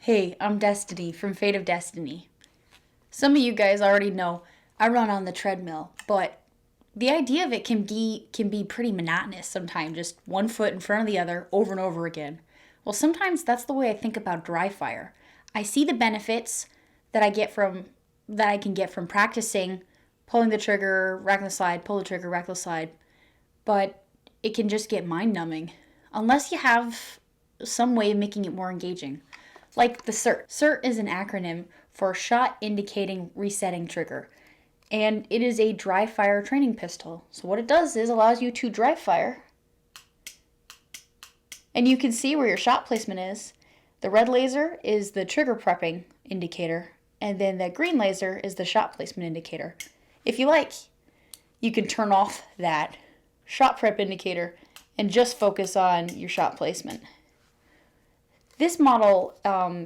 Hey, I'm Destiny from FateofDestinee. Some of you guys already know I run on the treadmill, but the idea of it can be pretty monotonous sometimes, just one foot in front of the other over and over again. Well, sometimes that's the way I think about dry fire. I see the benefits that I can get from practicing pulling the trigger, racking the slide, pull the trigger, rack the slide, but it can just get mind-numbing unless you have some way of making it more engaging. Like the SIRT. SIRT is an acronym for Shot Indicating Resetting Trigger, and it is a dry fire training pistol. So what it does is allows you to dry fire, and you can see where your shot placement is. The red laser is the trigger prepping indicator, and then the green laser is the shot placement indicator. If you like, you can turn off that shot prep indicator and just focus on your shot placement. This model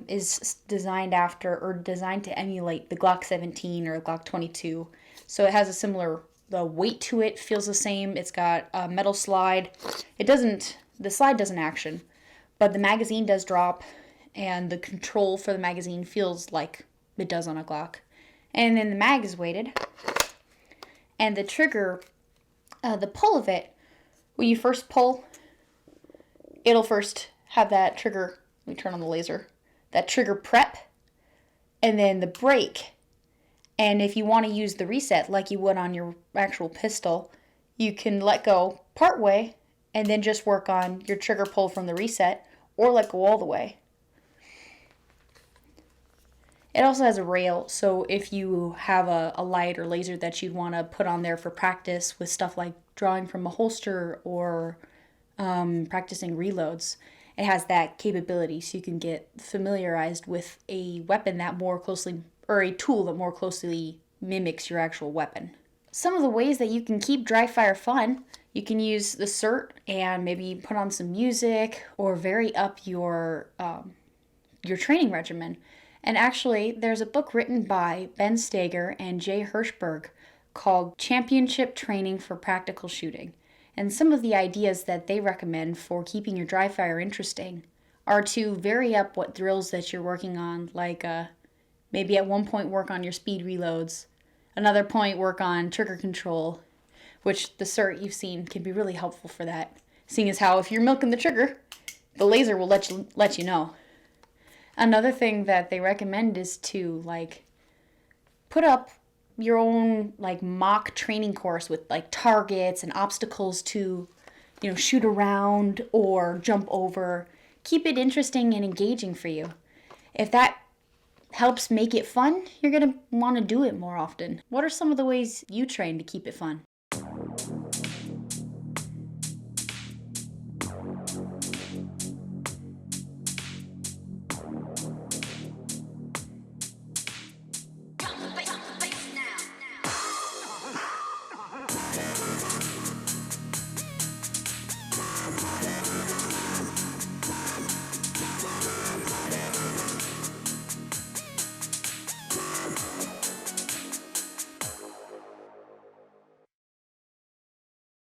is designed to emulate the Glock 17 or Glock 22. So it has a similar, the weight to it feels the same. It's got a metal slide. The slide doesn't action, but the magazine does drop, and the control for the magazine feels like it does on a Glock. And then the mag is weighted, and the trigger, the pull of it, when you first pull, it'll first have that trigger. Let me turn on the laser. That trigger prep, and then the break. And if you want to use the reset like you would on your actual pistol, you can let go part way and then just work on your trigger pull from the reset, or let go all the way. It also has a rail, so if you have a light or laser that you'd want to put on there for practice with stuff like drawing from a holster or practicing reloads, it has that capability, so you can get familiarized with a weapon that more closely, or a tool that more closely mimics your actual weapon. Some of the ways that you can keep dry fire fun, you can use the SIRT and maybe put on some music or vary up your training regimen. And actually, there's a book written by Ben Steger and Jay Hirschberg called Championship Training for Practical Shooting. And some of the ideas that they recommend for keeping your dry fire interesting are to vary up what drills that you're working on, like maybe at one point work on your speed reloads, another point work on trigger control, which the SIRT you've seen can be really helpful for that, seeing as how if you're milking the trigger, the laser will let you know. Another thing that they recommend is to put up your own mock training course with targets and obstacles to shoot around or jump over. Keep it interesting and engaging for you. If that helps make it fun, you're going to want to do it more often. What are some of the ways you train to keep it fun?